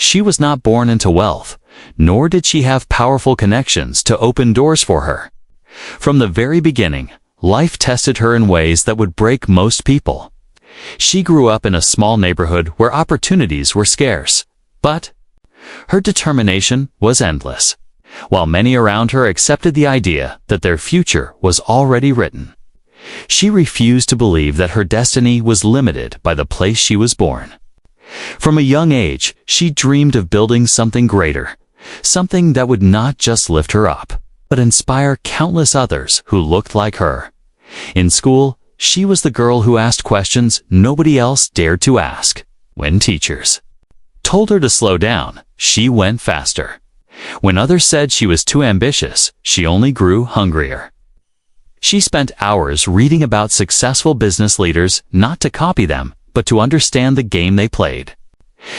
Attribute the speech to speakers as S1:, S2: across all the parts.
S1: she was not born into wealth, nor did she have powerful connections to open doors for her. From the very beginning, life tested her in ways that would break most people. She grew up in a small neighborhood where opportunities were scarce, but her determination was endless, while many around her accepted the idea that their future was already written. She refused to believe that her destiny was limited by the place she was born. From a young age, she dreamed of building something greater, something that would not just lift her up, but inspire countless others who looked like her. In school, she was the girl who asked questions nobody else dared to ask. When teachers told her to slow down, she went faster. When others said she was too ambitious, she only grew hungrier. She spent hours reading about successful business leaders, not to copy them, but to understand the game they played.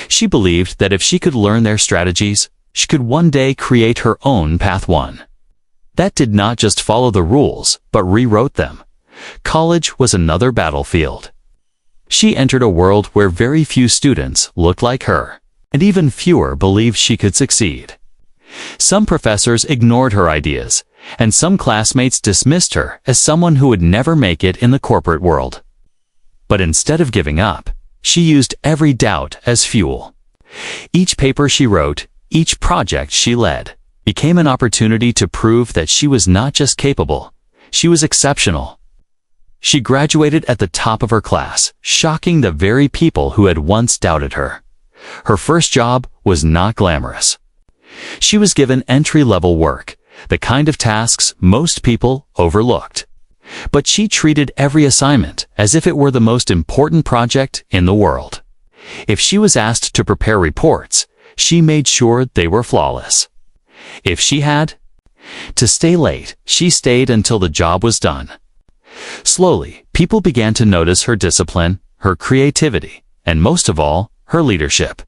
S1: She believed that if she could learn their strategies, she could one day create her own path. That did not just follow the rules, but rewrote them. College was another battlefield. She entered a world where very few students looked like her, and even fewer believed she could succeed. Some professors ignored her ideas, and some classmates dismissed her as someone who would never make it in the corporate world. But instead of giving up, she used every doubt as fuel. Each paper she wrote, each project she led, became an opportunity to prove that she was not just capable, she was exceptional. She graduated at the top of her class, shocking the very people who had once doubted her. Her first job was not glamorous. She was given entry-level work, the kind of tasks most people overlooked. But she treated every assignment as if it were the most important project in the world. If she was asked to prepare reports, she made sure they were flawless. If she had to stay late, she stayed until the job was done. Slowly, people began to notice her discipline, her creativity, and most of all, her leadership.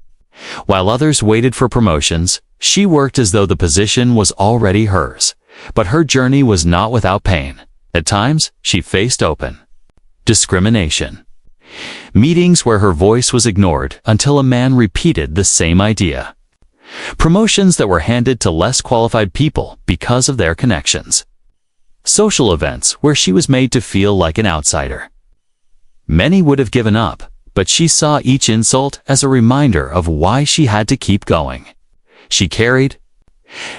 S1: While others waited for promotions, she worked as though the position was already hers. But her journey was not without pain. At times, she faced open discrimination. Meetings where her voice was ignored until a man repeated the same idea. Promotions that were handed to less qualified people because of their connections. Social events where she was made to feel like an outsider. Many would have given up, but she saw each insult as a reminder of why she had to keep going. She carried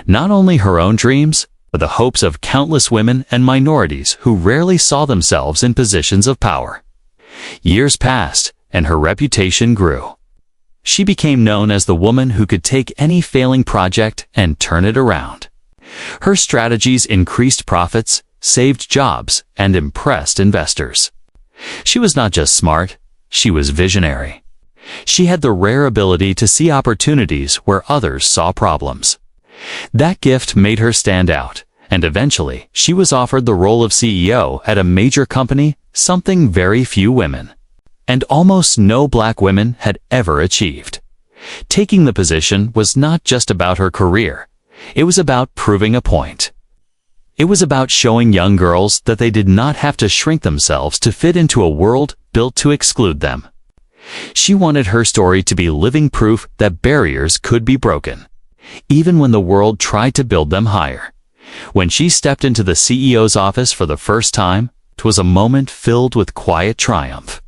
S1: not only her own dreams, but the hopes of countless women and minorities who rarely saw themselves in positions of power. Years passed, and her reputation grew. She became known as the woman who could take any failing project and turn it around. Her strategies increased profits, saved jobs, and impressed investors. She was not just smart, she was visionary. She had the rare ability to see opportunities where others saw problems. That gift made her stand out, and eventually she was offered the role of CEO at a major company, something very few women, and almost no black women, had ever achieved. Taking the position was not just about her career. It was about proving a point. It was about showing young girls that they did not have to shrink themselves to fit into a world built to exclude them. She wanted her story to be living proof that barriers could be broken, even when the world tried to build them higher. When she stepped into the CEO's office for the first time, it was a moment filled with quiet triumph.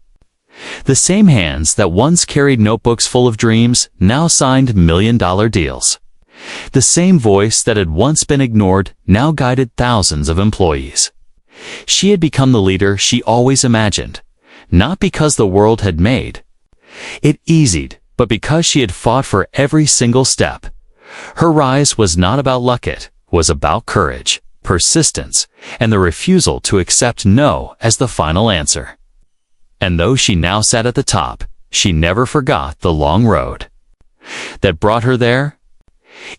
S1: The same hands that once carried notebooks full of dreams now signed million-dollar deals. The same voice that had once been ignored now guided thousands of employees. She had become the leader she always imagined, not because the world had made it easy, but because she had fought for every single step. Her rise was not about luck, it was about courage, persistence, and the refusal to accept no as the final answer. And though she now sat at the top, she never forgot the long road that brought her there.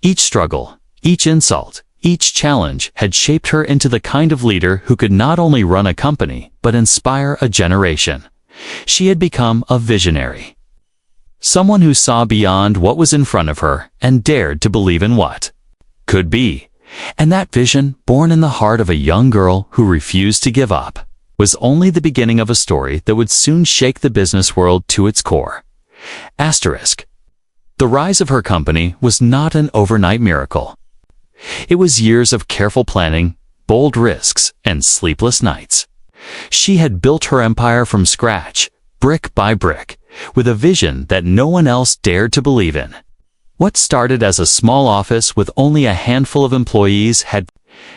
S1: Each struggle, each insult, each challenge had shaped her into the kind of leader who could not only run a company, but inspire a generation. She had become a visionary. Someone who saw beyond what was in front of her and dared to believe in what could be. And that vision, born in the heart of a young girl who refused to give up, was only the beginning of a story that would soon shake the business world to its core. The rise of her company was not an overnight miracle. It was years of careful planning, bold risks, and sleepless nights. She had built her empire from scratch, brick by brick, with a vision that no one else dared to believe in. What started as a small office with only a handful of employees had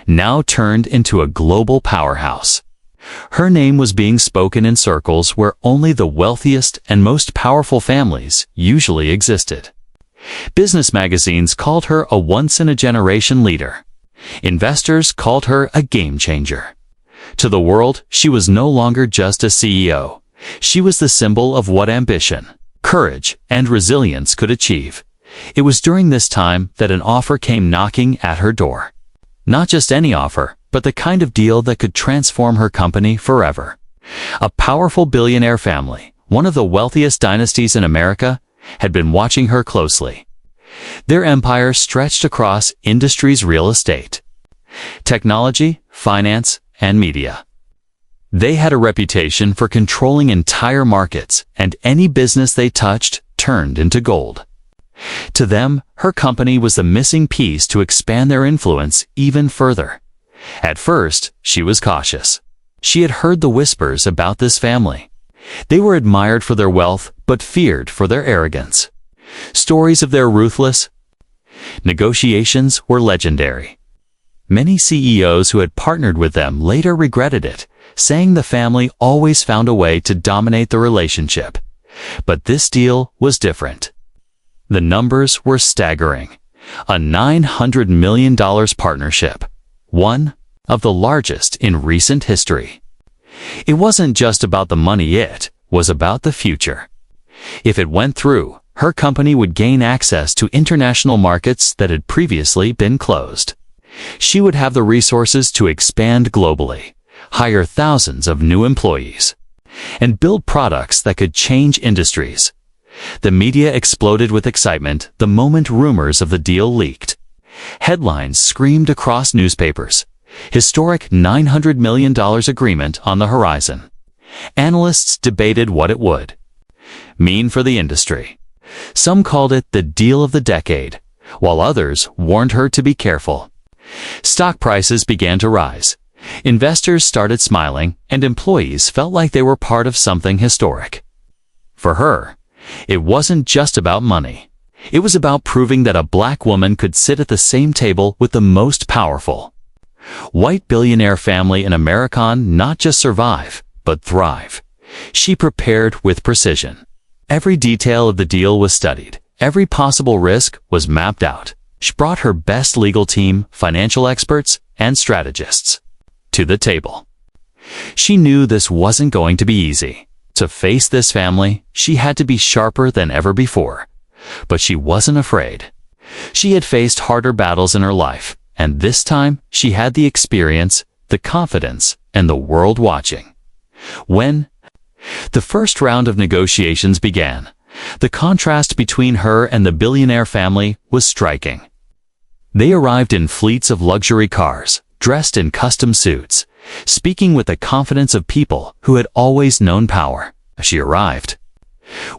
S1: now turned into a global powerhouse. Her name was being spoken in circles where only the wealthiest and most powerful families usually existed. Business magazines called her a once-in-a-generation leader. Investors called her a game changer. To the world, she was no longer just a CEO. She was the symbol of what ambition, courage, and resilience could achieve. It was during this time that an offer came knocking at her door. Not just any offer, but the kind of deal that could transform her company forever. A powerful billionaire family, one of the wealthiest dynasties in America, had been watching her closely. Their empire stretched across industries: real estate, technology, finance, and media. They had a reputation for controlling entire markets, and any business they touched turned into gold. To them, her company was the missing piece to expand their influence even further. At first, she was cautious. She had heard the whispers about this family. They were admired for their wealth, but feared for their arrogance. Stories of their ruthless negotiations were legendary. Many CEOs who had partnered with them later regretted it, saying the family always found a way to dominate the relationship. But this deal was different. The numbers were staggering. A $900 million partnership, one of the largest in recent history. It wasn't just about the money, it was about the future. If it went through, her company would gain access to international markets that had previously been closed. She would have the resources to expand globally, hire thousands of new employees, and build products that could change industries. The media exploded with excitement the moment rumors of the deal leaked. Headlines screamed across newspapers. Historic $900 million agreement on the horizon. Analysts debated what it would mean for the industry. Some called it the deal of the decade, while others warned her to be careful. Stock prices began to rise. Investors started smiling, and employees felt like they were part of something historic. For her, it wasn't just about money. It was about proving that a black woman could sit at the same table with the most powerful. White billionaire family in America not just survive, but thrive. She prepared with precision. Every detail of the deal was studied. Every possible risk was mapped out. She brought her best legal team, financial experts, and strategists to the table. She knew this wasn't going to be easy. To face this family, she had to be sharper than ever before. But she wasn't afraid. She had faced harder battles in her life, and this time she had the experience, the confidence, and the world watching. When the first round of negotiations began, the contrast between her and the billionaire family was striking. They arrived in fleets of luxury cars, dressed in custom suits, speaking with the confidence of people who had always known power. She arrived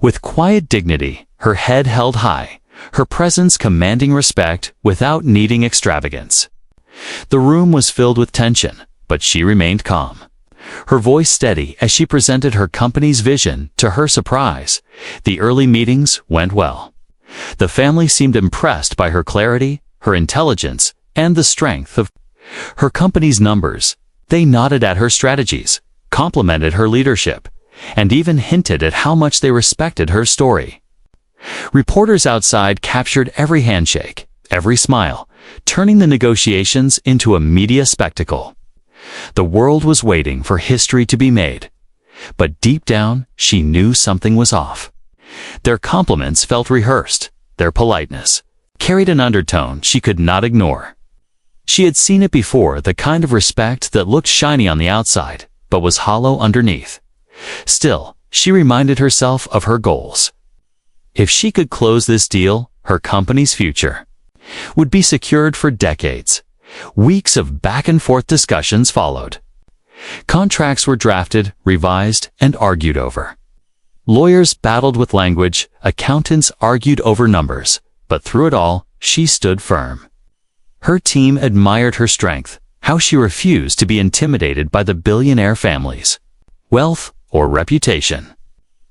S1: with quiet dignity, her head held high, her presence commanding respect without needing extravagance. The room was filled with tension, but she remained calm. Her voice steady as she presented her company's vision. To her surprise, the early meetings went well. The family seemed impressed by her clarity, her intelligence, and the strength of her company's numbers. They nodded at her strategies, complimented her leadership, and even hinted at how much they respected her story. Reporters outside captured every handshake, every smile, turning the negotiations into a media spectacle. The world was waiting for history to be made. But deep down, she knew something was off. Their compliments felt rehearsed. Their politeness carried an undertone she could not ignore. She had seen it before, the kind of respect that looked shiny on the outside, but was hollow underneath. Still, she reminded herself of her goals. If she could close this deal, her company's future would be secured for decades. Weeks of back-and-forth discussions followed. Contracts were drafted, revised, and argued over. Lawyers battled with language, accountants argued over numbers, but through it all, she stood firm. Her team admired her strength, how she refused to be intimidated by the billionaire families, wealth, or reputation.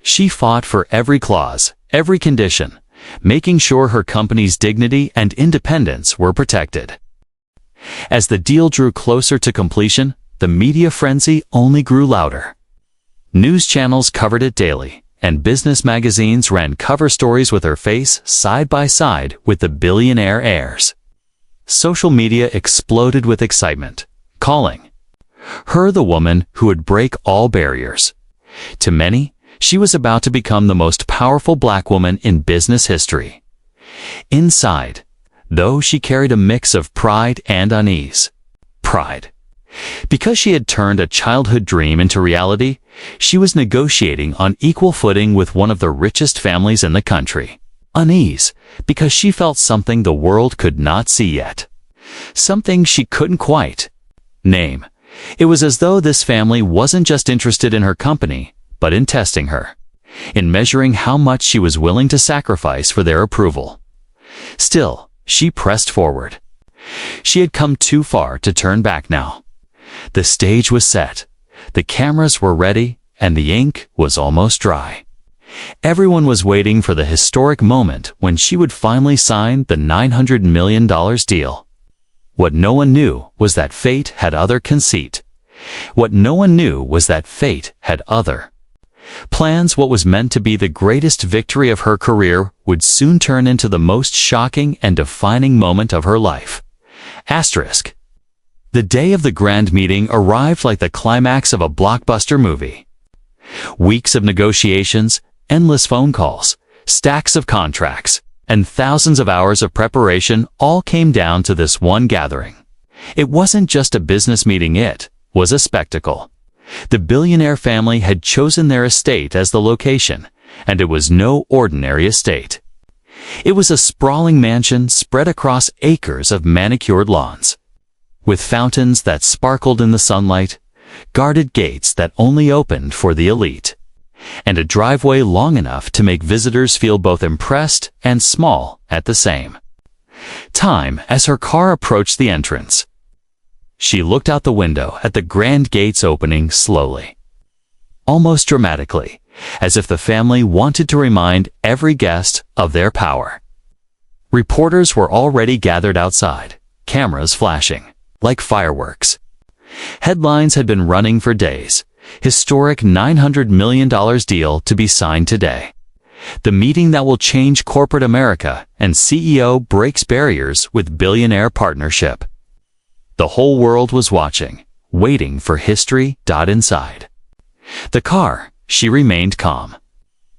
S1: She fought for every clause, every condition, making sure her company's dignity and independence were protected. As the deal drew closer to completion, the media frenzy only grew louder. News channels covered it daily, and business magazines ran cover stories with her face side by side with the billionaire heirs. Social media exploded with excitement, calling her the woman who would break all barriers. To many, she was about to become the most powerful black woman in business history. Inside, though, she carried a mix of pride and unease. Pride. Because she had turned a childhood dream into reality, she was negotiating on equal footing with one of the richest families in the country. Unease, because she felt something the world could not see yet. Something she couldn't quite name. It was as though this family wasn't just interested in her company, but in testing her, in measuring how much she was willing to sacrifice for their approval. Still, she pressed forward. She had come too far to turn back now. The stage was set, the cameras were ready, and the ink was almost dry. Everyone was waiting for the historic moment when she would finally sign the $900 million deal. What no one knew was that fate had other conceit. What no one knew was that fate had other plans. What was meant to be the greatest victory of her career would soon turn into the most shocking and defining moment of her life. Asterisk. The day of the grand meeting arrived like the climax of a blockbuster movie. Weeks of negotiations, endless phone calls, stacks of contracts, and thousands of hours of preparation all came down to this one gathering. It wasn't just a business meeting, it was a spectacle. The billionaire family had chosen their estate as the location, and it was no ordinary estate. It was a sprawling mansion spread across acres of manicured lawns, with fountains that sparkled in the sunlight, guarded gates that only opened for the elite, and a driveway long enough to make visitors feel both impressed and small at the same time. As her car approached the entrance, she looked out the window at the grand gates opening slowly, almost dramatically, as if the family wanted to remind every guest of their power. Reporters were already gathered outside, cameras flashing like fireworks. Headlines had been running for days. Historic $900 million deal to be signed today. The meeting that will change corporate America, and CEO breaks barriers with billionaire partnership. The whole world was watching, waiting for history. Inside the car, she remained calm.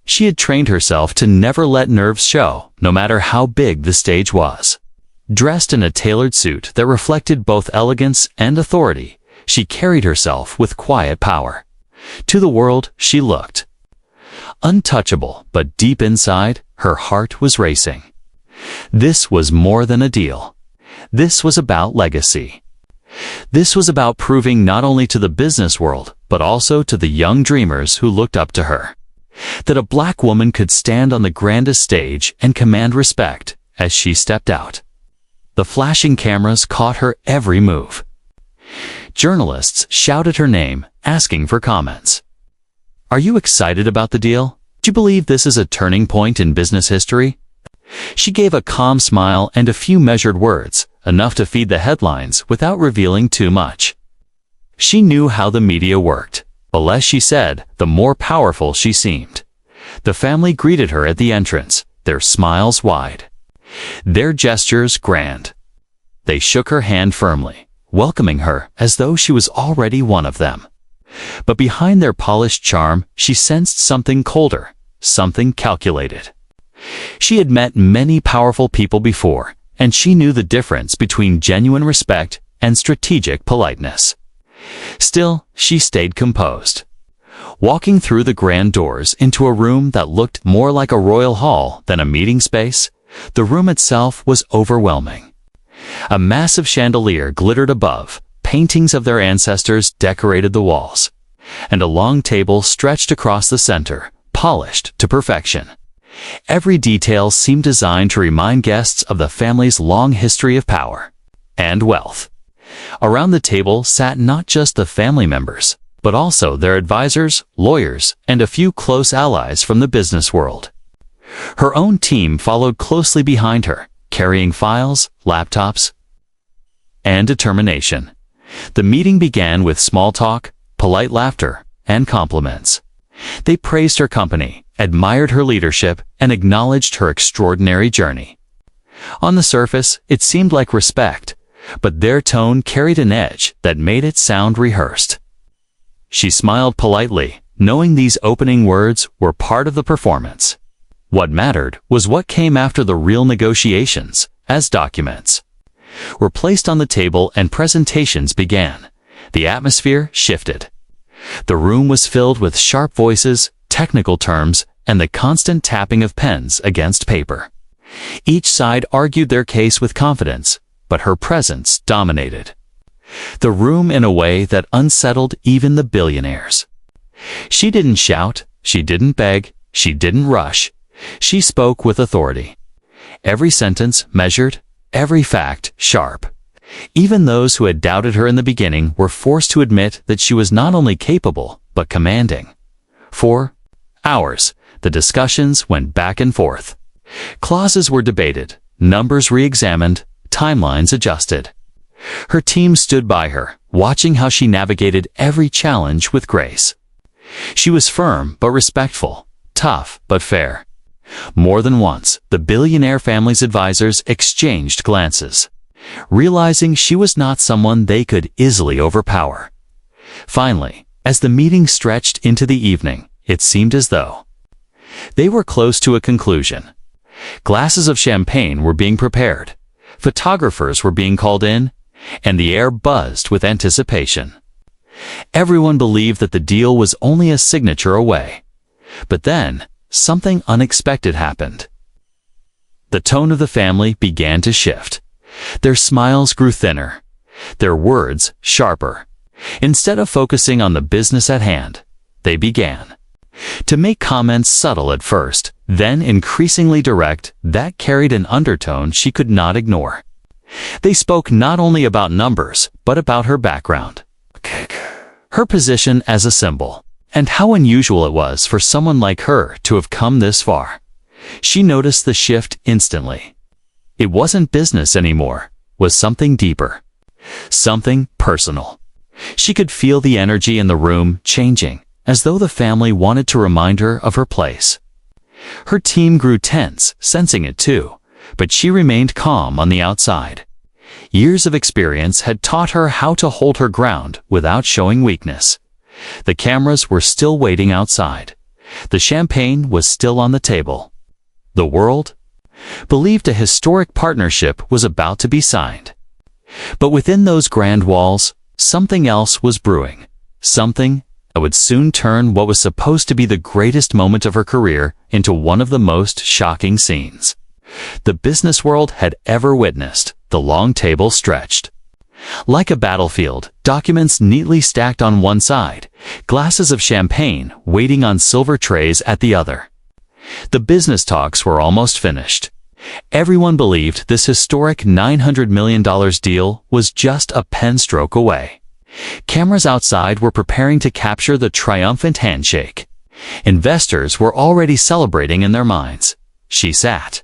S1: She had trained herself to never let nerves show, no matter how big the stage was. Dressed in a tailored suit that reflected both elegance and authority, she carried herself with quiet power. To the world, she looked untouchable, but deep inside, her heart was racing. This was more than a deal. This was about legacy. This was about proving not only to the business world, but also to the young dreamers who looked up to her, that a black woman could stand on the grandest stage and command respect. As she stepped out, the flashing cameras caught her every move. Journalists shouted her name, asking for comments. Are you excited about the deal? Do you believe this is a turning point in business history? She gave a calm smile and a few measured words, enough to feed the headlines without revealing too much. She knew how the media worked. The less she said, the more powerful she seemed. The family greeted her at the entrance, their smiles wide, their gestures grand. They shook her hand firmly, welcoming her as though she was already one of them. But behind their polished charm, she sensed something colder, something calculated. She had met many powerful people before, and she knew the difference between genuine respect and strategic politeness. Still, she stayed composed. Walking through the grand doors into a room that looked more like a royal hall than a meeting space, the room itself was overwhelming. A massive chandelier glittered above, paintings of their ancestors decorated the walls, and a long table stretched across the center, polished to perfection. Every detail seemed designed to remind guests of the family's long history of power and wealth. Around the table sat not just the family members, but also their advisors, lawyers, and a few close allies from the business world. Her own team followed closely behind her, carrying files, laptops, and determination. The meeting began with small talk, polite laughter, and compliments. They praised her company, admired her leadership, and acknowledged her extraordinary journey. On the surface, it seemed like respect, but their tone carried an edge that made it sound rehearsed. She smiled politely, knowing these opening words were part of the performance. What mattered was what came after the real negotiations, as documents were placed on the table and presentations began. The atmosphere shifted. The room was filled with sharp voices, technical terms, and the constant tapping of pens against paper. Each side argued their case with confidence, but her presence dominated the room in a way that unsettled even the billionaires. She didn't shout, she didn't beg, she didn't rush. She spoke with authority. Every sentence measured, every fact sharp. Even those who had doubted her in the beginning were forced to admit that she was not only capable, but commanding. For hours, the discussions went back and forth. Clauses were debated, numbers re-examined, timelines adjusted. Her team stood by her, watching how she navigated every challenge with grace. She was firm but respectful, tough but fair. More than once, the billionaire family's advisors exchanged glances, realizing she was not someone they could easily overpower. Finally, as the meeting stretched into the evening, it seemed as though they were close to a conclusion. Glasses of champagne were being prepared, photographers were being called in, and the air buzzed with anticipation. Everyone believed that the deal was only a signature away. But then, something unexpected happened. The tone of the family began to shift. Their smiles grew thinner, their words sharper. Instead of focusing on the business at hand, they began to make comments subtle at first, then increasingly direct, that carried an undertone she could not ignore. They spoke not only about numbers, but about her background, her position as a symbol, and how unusual it was for someone like her to have come this far. She noticed the shift instantly. It wasn't business anymore, was something deeper, something personal. She could feel the energy in the room changing, as though the family wanted to remind her of her place. Her team grew tense, sensing it too, but she remained calm on the outside. Years of experience had taught her how to hold her ground without showing weakness. The cameras were still waiting outside. The champagne was still on the table. The world believed a historic partnership was about to be signed. But within those grand walls, something else was brewing. Something that would soon turn what was supposed to be the greatest moment of her career into one of the most shocking scenes the business world had ever witnessed. The long table stretched like a battlefield, documents neatly stacked on one side, glasses of champagne waiting on silver trays at the other. The business talks were almost finished. Everyone believed this historic $900 million deal was just a pen stroke away. Cameras outside were preparing to capture the triumphant handshake. Investors were already celebrating in their minds. She sat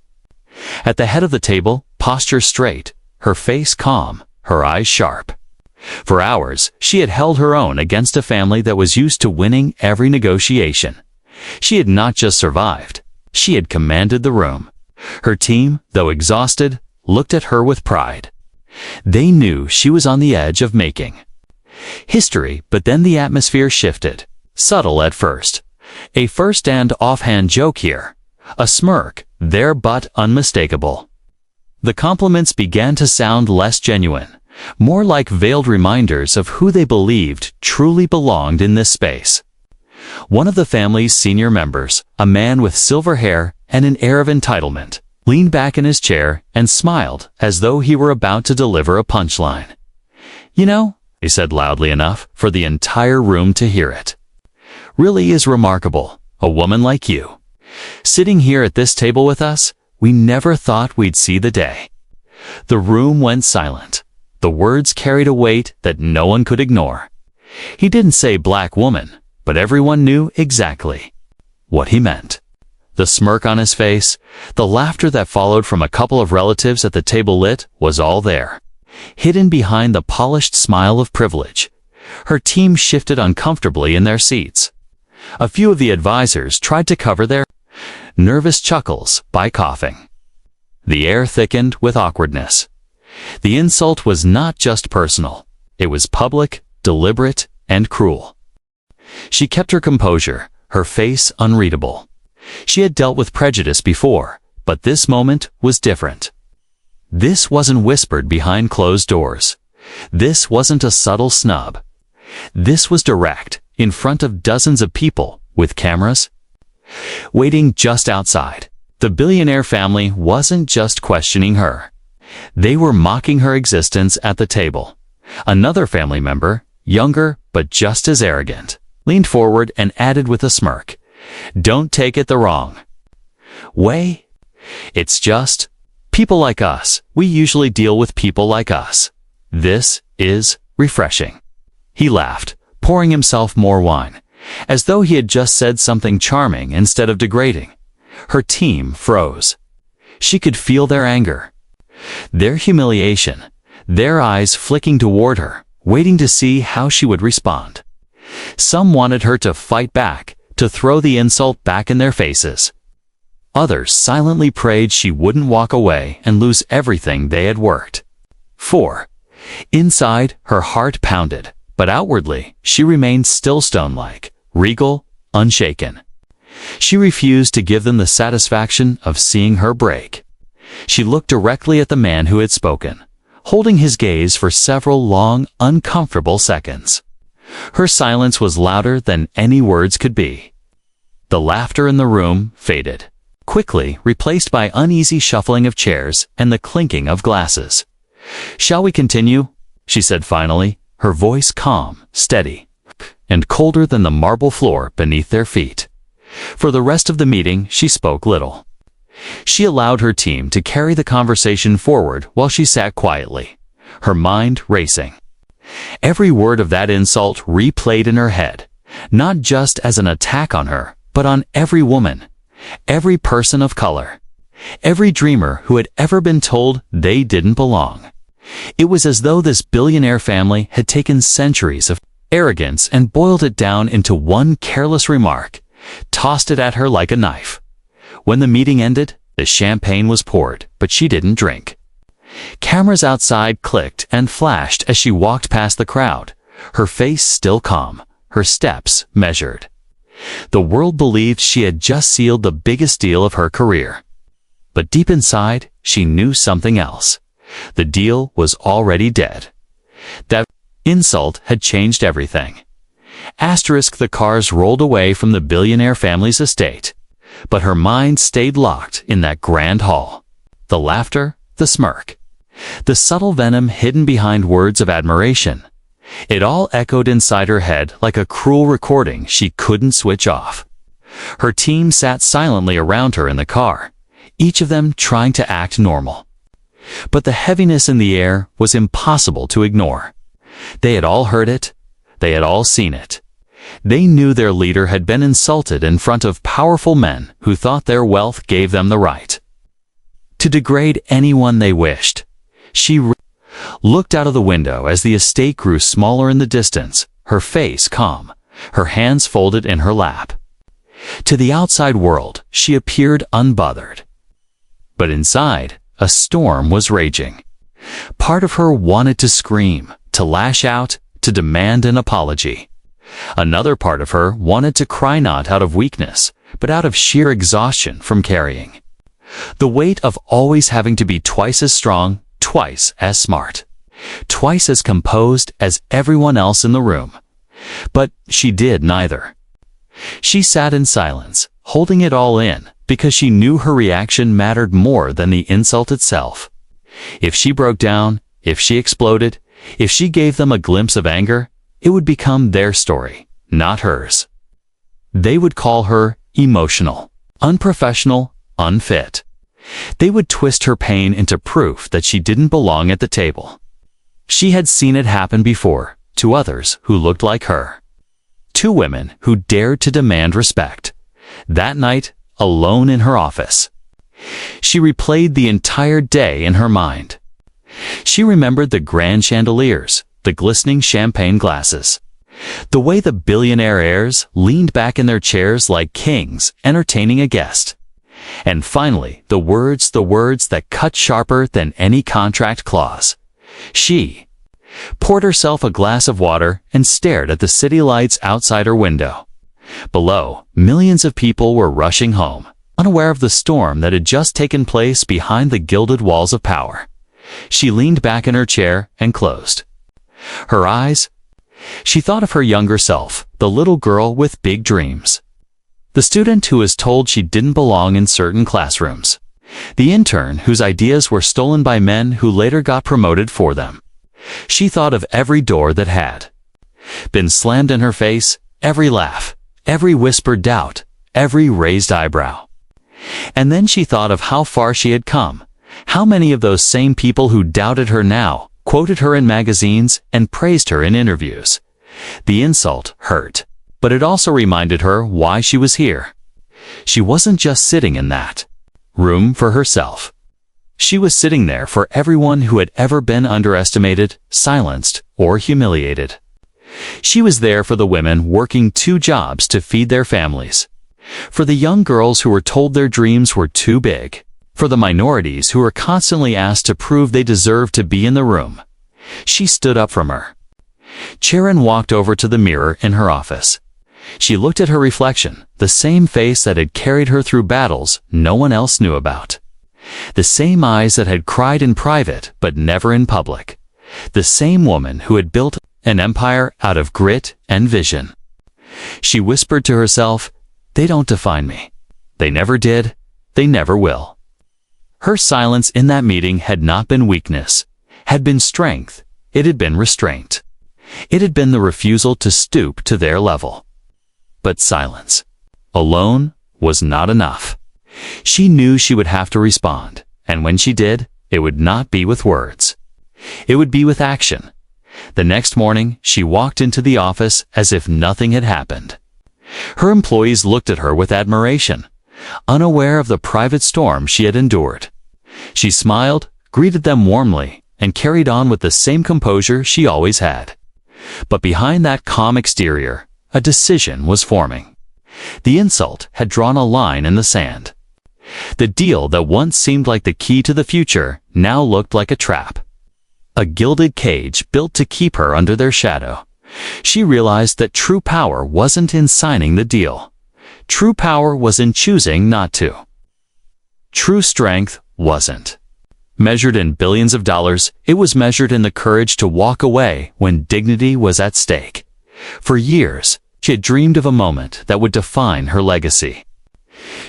S1: at the head of the table, posture straight, her face calm, her eyes sharp. For hours, she had held her own against a family that was used to winning every negotiation. She had not just survived, she had commanded the room. Her team, though exhausted, looked at her with pride. They knew she was on the edge of making history, but then the atmosphere shifted. Subtle at first. A first and offhand joke here. A smirk, there but unmistakable. The compliments began to sound less genuine, more like veiled reminders of who they believed truly belonged in this space. One of the family's senior members, a man with silver hair and an air of entitlement, leaned back in his chair and smiled as though he were about to deliver a punchline. "You know," he said loudly enough for the entire room to hear it, "really is remarkable. A woman like you. Sitting here at this table with us, we never thought we'd see the day." The room went silent. The words carried a weight that no one could ignore. He didn't say black woman, but everyone knew exactly what he meant. The smirk on his face, the laughter that followed from a couple of relatives at the table lit, was all there, hidden behind the polished smile of privilege. Her team shifted uncomfortably in their seats. A few of the advisors tried to cover their nervous chuckles by coughing. The air thickened with awkwardness. The insult was not just personal. It was public, deliberate, and cruel. She kept her composure, her face unreadable. She had dealt with prejudice before, but this moment was different. This wasn't whispered behind closed doors. This wasn't a subtle snub. This was direct, in front of dozens of people, with cameras waiting just outside. The billionaire family wasn't just questioning her. They were mocking her existence at the table. Another family member, younger but just as arrogant, leaned forward and added with a smirk, "Don't take it the wrong way. It's just people like us. We usually deal with people like us. This is refreshing." He laughed, pouring himself more wine, as though he had just said something charming instead of degrading. Her team froze. She could feel their anger, their humiliation, their eyes flicking toward her, waiting to see how she would respond. Some wanted her to fight back, to throw the insult back in their faces. Others silently prayed she wouldn't walk away and lose everything they had worked for. Inside, her heart pounded, but outwardly, she remained still stone-like, regal, unshaken. She refused to give them the satisfaction of seeing her break. She looked directly at the man who had spoken, holding his gaze for several long, uncomfortable seconds. Her silence was louder than any words could be. The laughter in the room faded, quickly replaced by uneasy shuffling of chairs and the clinking of glasses. "Shall we continue?" she said finally, her voice calm, steady, and colder than the marble floor beneath their feet. For the rest of the meeting, she spoke little. She allowed her team to carry the conversation forward while she sat quietly, her mind racing. Every word of that insult replayed in her head, not just as an attack on her, but on every woman, every person of color, every dreamer who had ever been told they didn't belong. It was as though this billionaire family had taken centuries of arrogance and boiled it down into one careless remark, tossed it at her like a knife. When the meeting ended, the champagne was poured, but she didn't drink. Cameras outside clicked and flashed as she walked past the crowd, her face still calm, her steps measured. The world believed she had just sealed the biggest deal of her career. But deep inside, she knew something else. The deal was already dead. That insult had changed everything. The cars rolled away from the billionaire family's estate, but her mind stayed locked in that grand hall. The laughter, the smirk, the subtle venom hidden behind words of admiration. It all echoed inside her head like a cruel recording she couldn't switch off. Her team sat silently around her in the car, each of them trying to act normal. But the heaviness in the air was impossible to ignore. They had all heard it. They had all seen it. They knew their leader had been insulted in front of powerful men who thought their wealth gave them the right to degrade anyone they wished. She looked out of the window as the estate grew smaller in the distance, her face calm, her hands folded in her lap. To the outside world, she appeared unbothered. But inside, a storm was raging. Part of her wanted to scream, to lash out, to demand an apology. Another part of her wanted to cry not out of weakness, but out of sheer exhaustion from carrying the weight of always having to be twice as strong, twice as smart, twice as composed as everyone else in the room. But she did neither. She sat in silence, holding it all in, because she knew her reaction mattered more than the insult itself. If she broke down, if she exploded, if she gave them a glimpse of anger, it would become their story, not hers. They would call her emotional, unprofessional, unfit. They would twist her pain into proof that she didn't belong at the table. She had seen it happen before, to others who looked like her. Two women who dared to demand respect. That night, alone in her office. She replayed the entire day in her mind. She remembered the grand chandeliers, the glistening champagne glasses, the way the billionaire heirs leaned back in their chairs like kings entertaining a guest. And finally, the words that cut sharper than any contract clause. She poured herself a glass of water and stared at the city lights outside her window. Below, millions of people were rushing home, unaware of the storm that had just taken place behind the gilded walls of power. She leaned back in her chair and closed her eyes. She thought of her younger self, the little girl with big dreams. The student who was told she didn't belong in certain classrooms. The intern whose ideas were stolen by men who later got promoted for them. She thought of every door that had been slammed in her face, every laugh, every whispered doubt, every raised eyebrow. And then she thought of how far she had come, how many of those same people who doubted her now quoted her in magazines and praised her in interviews. The insult hurt, but it also reminded her why she was here. She wasn't just sitting in that room for herself. She was sitting there for everyone who had ever been underestimated, silenced, or humiliated. She was there for the women working 2 jobs to feed their families, for the young girls who were told their dreams were too big, for the minorities who were constantly asked to prove they deserved to be in the room. She stood up from her chair and walked over to the mirror in her office. She looked at her reflection, the same face that had carried her through battles no one else knew about. The same eyes that had cried in private but never in public. The same woman who had built an empire out of grit and vision. She whispered to herself, "They don't define me. They never did. They never will." Her silence in that meeting had not been weakness, had been strength. It had been restraint. It had been the refusal to stoop to their level. But silence alone was not enough. She knew she would have to respond, and when she did, it would not be with words. It would be with action. The next morning, she walked into the office as if nothing had happened. Her employees looked at her with admiration, unaware of the private storm she had endured. She smiled, greeted them warmly, and carried on with the same composure she always had. But behind that calm exterior, a decision was forming. The insult had drawn a line in the sand. The deal that once seemed like the key to the future now looked like a trap. A gilded cage built to keep her under their shadow. She realized that true power wasn't in signing the deal. True power was in choosing not to. True strength wasn't measured in billions of dollars, it was measured in the courage to walk away when dignity was at stake. For years, she had dreamed of a moment that would define her legacy.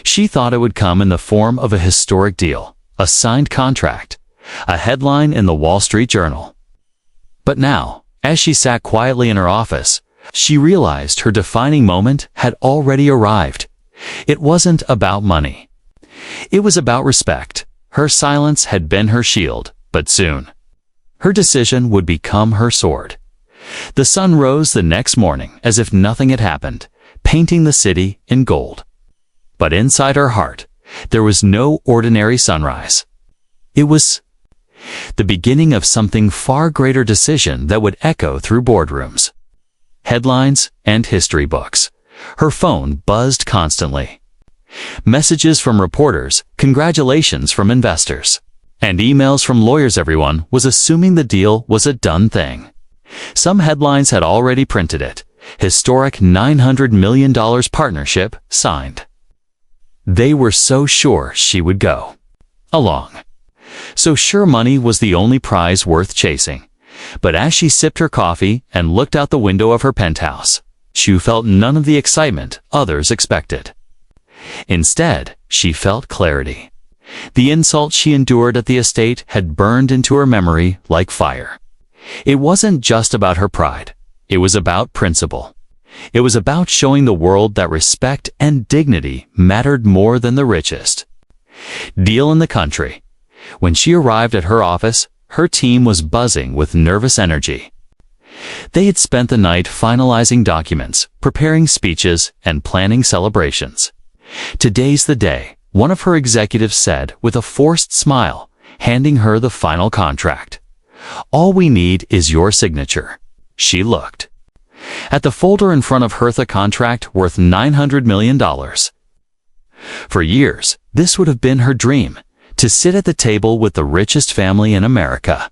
S1: She thought it would come in the form of a historic deal, a signed contract, a headline in the Wall Street Journal. But now, as she sat quietly in her office, she realized her defining moment had already arrived. It wasn't about money. It was about respect. Her silence had been her shield, but soon, her decision would become her sword. The sun rose the next morning as if nothing had happened, painting the city in gold. But inside her heart, there was no ordinary sunrise. It was the beginning of something far greater decision that would echo through boardrooms, headlines, and history books. Her phone buzzed constantly. Messages from reporters, congratulations from investors, and emails from lawyers. Everyone was assuming the deal was a done thing. Some headlines had already printed it. Historic $900 million partnership signed. They were so sure she would go along. So sure money was the only prize worth chasing. But as she sipped her coffee and looked out the window of her penthouse, she felt none of the excitement others expected. Instead, she felt clarity. The insult she endured at the estate had burned into her memory like fire. It wasn't just about her pride. It was about principle. It was about showing the world that respect and dignity mattered more than the richest. Deal in the country. When she arrived at her office, her team was buzzing with nervous energy. They had spent the night finalizing documents, preparing speeches, and planning celebrations. "Today's the day," one of her executives said with a forced smile, handing her the final contract. "All we need is your signature." She looked at the folder in front of her, the contract worth $900 million. For years, this would have been her dream, to sit at the table with the richest family in America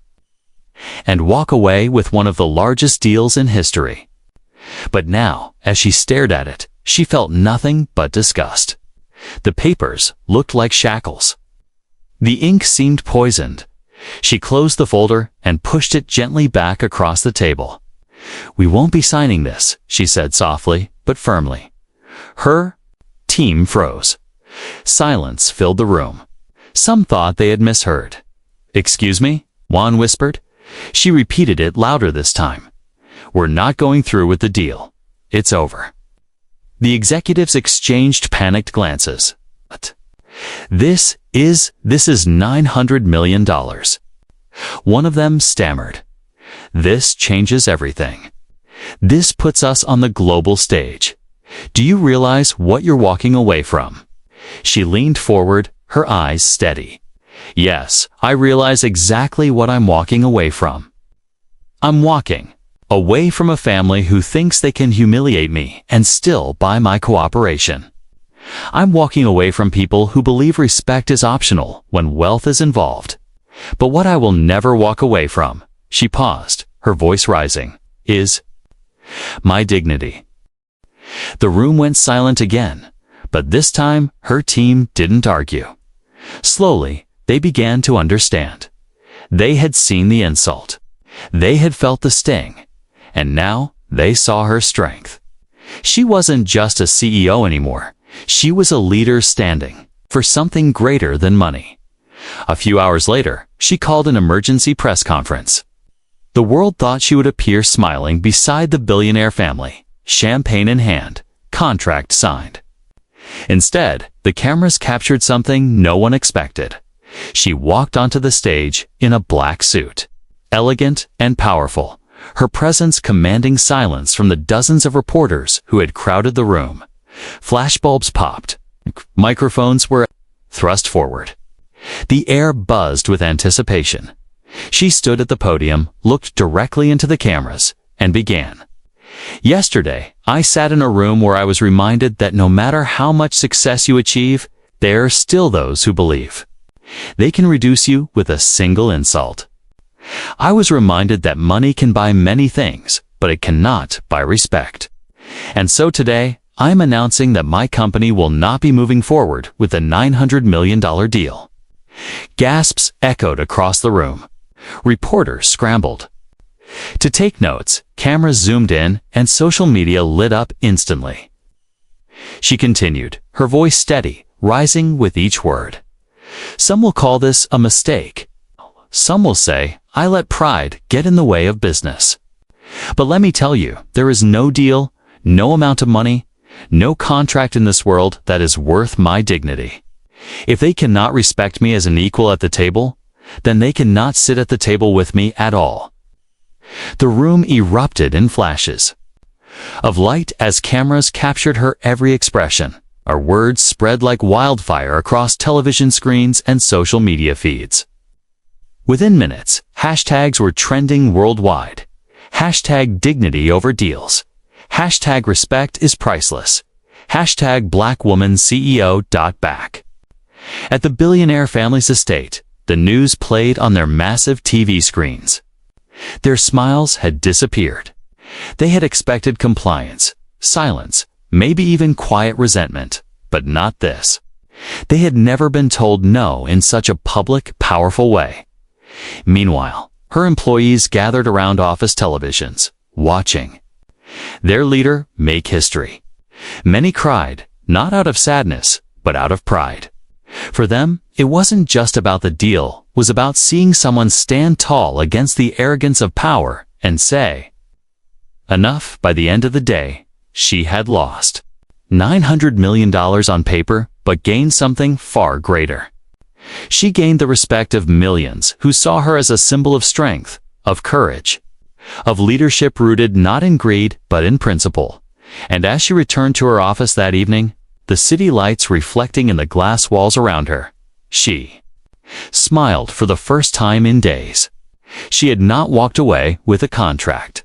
S1: and walk away with one of the largest deals in history. But now, as she stared at it, she felt nothing but disgust. The papers looked like shackles. The ink seemed poisoned. She closed the folder and pushed it gently back across the table. "We won't be signing this," she said softly but firmly. Her team froze. Silence filled the room. Some thought they had misheard. "Excuse me?" Juan whispered. She repeated it louder this time. "We're not going through with the deal. It's over." The executives exchanged panicked glances. "What? This is $900 million. One of them stammered. "This changes everything. This puts us on the global stage. Do you realize what you're walking away from?" She leaned forward, her eyes steady. "Yes, I realize exactly what I'm walking away from. I'm walking away from a family who thinks they can humiliate me and still buy my cooperation. I'm walking away from people who believe respect is optional when wealth is involved. But what I will never walk away from," she paused, her voice rising, "is my dignity." The room went silent again, but this time her team didn't argue. Slowly, they began to understand. They had seen the insult. They had felt the sting. And now they saw her strength. She wasn't just a CEO anymore. She was a leader standing for something greater than money. A few hours later, she called an emergency press conference. The world thought she would appear smiling beside the billionaire family, champagne in hand, contract signed. Instead, the cameras captured something no one expected. She walked onto the stage in a black suit, elegant and powerful, her presence commanding silence from the dozens of reporters who had crowded the room. Flashbulbs popped. Microphones were thrust forward. The air buzzed with anticipation. She stood at the podium, looked directly into the cameras, and began. "Yesterday, I sat in a room where I was reminded that no matter how much success you achieve, there are still those who believe they can reduce you with a single insult. I was reminded that money can buy many things, but it cannot buy respect. And so today, I'm announcing that my company will not be moving forward with the $900 million deal." Gasps echoed across the room. Reporters scrambled to take notes, cameras zoomed in, and social media lit up instantly. She continued, her voice steady, rising with each word. "Some will call this a mistake. Some will say, I let pride get in the way of business. But let me tell you, there is no deal, no amount of money, no contract in this world that is worth my dignity. If they cannot respect me as an equal at the table, then they cannot sit at the table with me at all." The room erupted in flashes of light as cameras captured her every expression. Her words spread like wildfire across television screens and social media feeds. Within minutes, hashtags were trending worldwide. Hashtag dignity over deals. Hashtag respect is priceless. Hashtag black woman CEO. Back at the billionaire family's estate, the news played on their massive TV screens. Their smiles had disappeared. They had expected compliance, silence, maybe even quiet resentment, but not this. They had never been told no in such a public, powerful way. Meanwhile, her employees gathered around office televisions, watching their leader make history. Many cried, not out of sadness, but out of pride. For them, it wasn't just about the deal, it was about seeing someone stand tall against the arrogance of power and say, enough. By the end of the day, she had lost $900 million on paper, but gained something far greater. She gained the respect of millions who saw her as a symbol of strength, of courage, of leadership rooted not in greed but in principle. And as she returned to her office that evening, the city lights reflecting in the glass walls around her, she smiled for the first time in days. She had not walked away with a contract.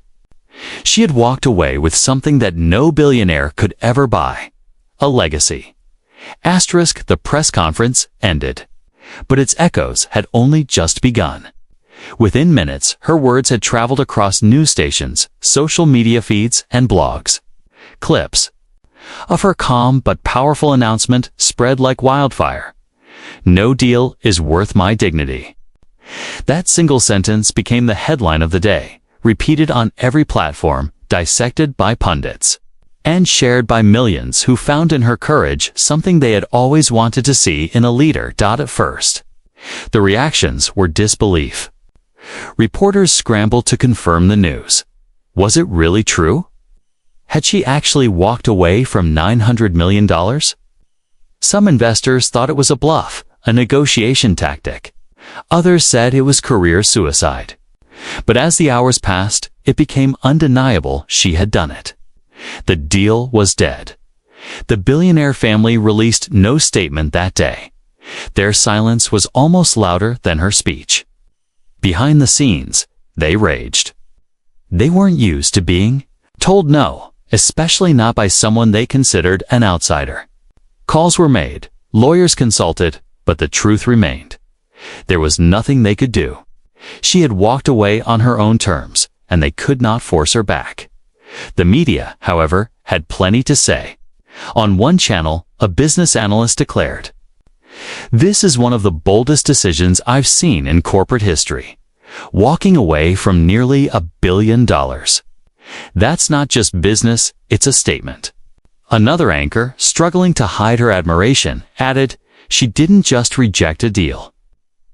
S1: She had walked away with something that no billionaire could ever buy: a legacy. The press conference ended, but its echoes had only just begun. Within minutes, her words had traveled across news stations, social media feeds, and blogs. Clips of her calm but powerful announcement spread like wildfire. "No deal is worth my dignity." That single sentence became the headline of the day, repeated on every platform, dissected by pundits, and shared by millions who found in her courage something they had always wanted to see in a leader. At first, the reactions were disbelief. Reporters scrambled to confirm the news. Was it really true? Had she actually walked away from $900 million? Some investors thought it was a bluff, a negotiation tactic. Others said it was career suicide. But as the hours passed, it became undeniable she had done it. The deal was dead. The billionaire family released no statement that day. Their silence was almost louder than her speech. Behind the scenes, they raged. They weren't used to being told no, especially not by someone they considered an outsider. Calls were made, lawyers consulted, but the truth remained. There was nothing they could do. She had walked away on her own terms, and they could not force her back. The media, however, had plenty to say. On one channel, a business analyst declared, "This is one of the boldest decisions I've seen in corporate history. Walking away from nearly $1 billion. That's not just business, it's a statement." Another anchor, struggling to hide her admiration, added, "She didn't just reject a deal.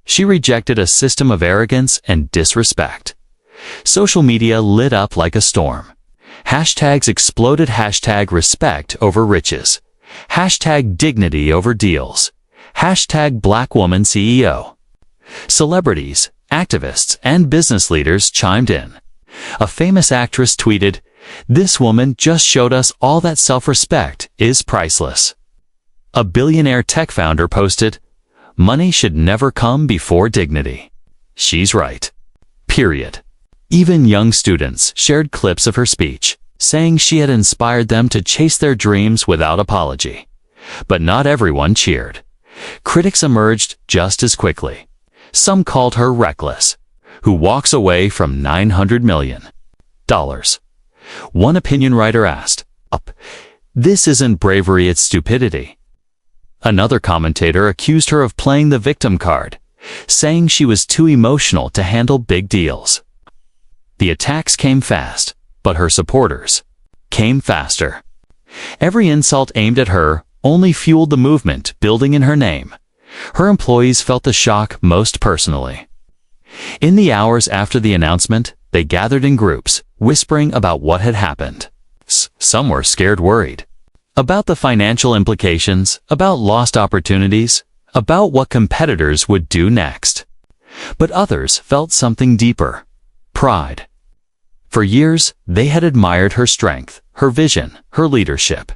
S1: She rejected a system of arrogance and disrespect." Social media lit up like a storm. Hashtags exploded. Hashtag respect over riches. Hashtag dignity over deals. Hashtag Black woman CEO. Celebrities, activists, and business leaders chimed in. A famous actress tweeted, "This woman just showed us all that self-respect is priceless." A billionaire tech founder posted, "Money should never come before dignity. She's right." Period. Even young students shared clips of her speech, saying she had inspired them to chase their dreams without apology. But not everyone cheered. Critics emerged just as quickly. Some called her reckless. Who walks away from $900 million? One opinion writer asked, "This isn't bravery, it's stupidity." Another commentator accused her of playing the victim card, saying she was too emotional to handle big deals. The attacks came fast, but her supporters came faster. Every insult aimed at her only fueled the movement building in her name. Her employees felt the shock most personally. In the hours after the announcement, they gathered in groups, whispering about what had happened. Some were scared, worried about the financial implications, about lost opportunities, about what competitors would do next. But others felt something deeper: pride. For years, they had admired her strength, her vision, her leadership.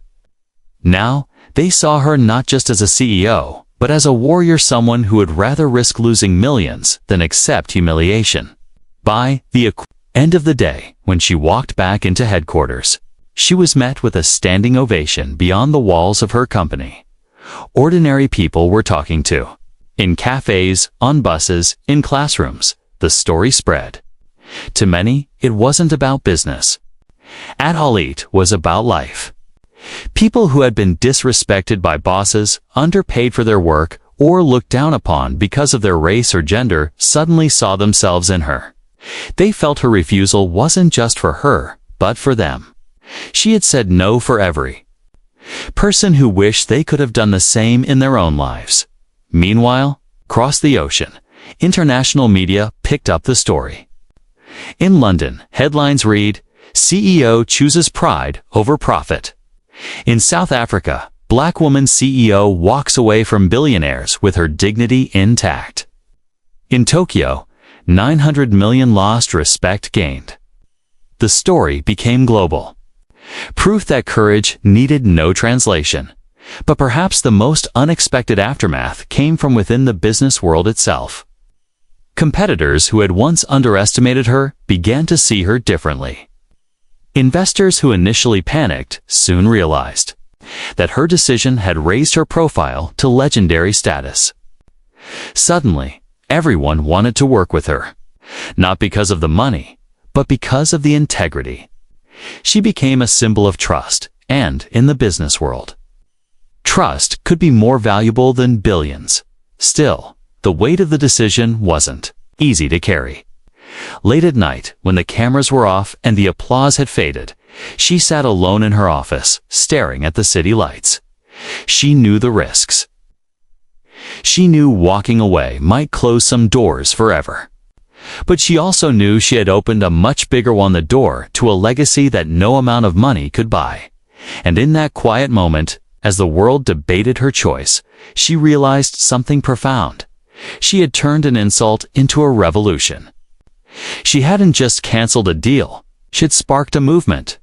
S1: Now, they saw her not just as a CEO, but as a warrior, someone who would rather risk losing millions than accept humiliation. By the end of the day, when she walked back into headquarters, she was met with a standing ovation beyond the walls of her company. Ordinary people were talking to. In cafes, on buses, in classrooms, the story spread. To many, it wasn't about business. At all, it was about life. People who had been disrespected by bosses, underpaid for their work, or looked down upon because of their race or gender suddenly saw themselves in her. They felt her refusal wasn't just for her, but for them. She had said no for every person who wished they could have done the same in their own lives. Meanwhile, across the ocean, international media picked up the story. In London, headlines read, CEO chooses pride over profit. In South Africa, Black woman CEO walks away from billionaires with her dignity intact. In Tokyo, 900 million lost, respect gained. The story became global. Proof that courage needed no translation. But perhaps the most unexpected aftermath came from within the business world itself. Competitors who had once underestimated her began to see her differently. Investors who initially panicked soon realized that her decision had raised her profile to legendary status. Suddenly, everyone wanted to work with her, not because of the money, but because of the integrity. She became a symbol of trust, and in the business world, trust could be more valuable than billions. Still, the weight of the decision wasn't easy to carry. Late at night, when the cameras were off and the applause had faded, she sat alone in her office, staring at the city lights. She knew the risks. She knew walking away might close some doors forever. But she also knew she had opened a much bigger one, the door to a legacy that no amount of money could buy. And in that quiet moment, as the world debated her choice, she realized something profound. She had turned an insult into a revolution. She hadn't just canceled a deal, she had sparked a movement.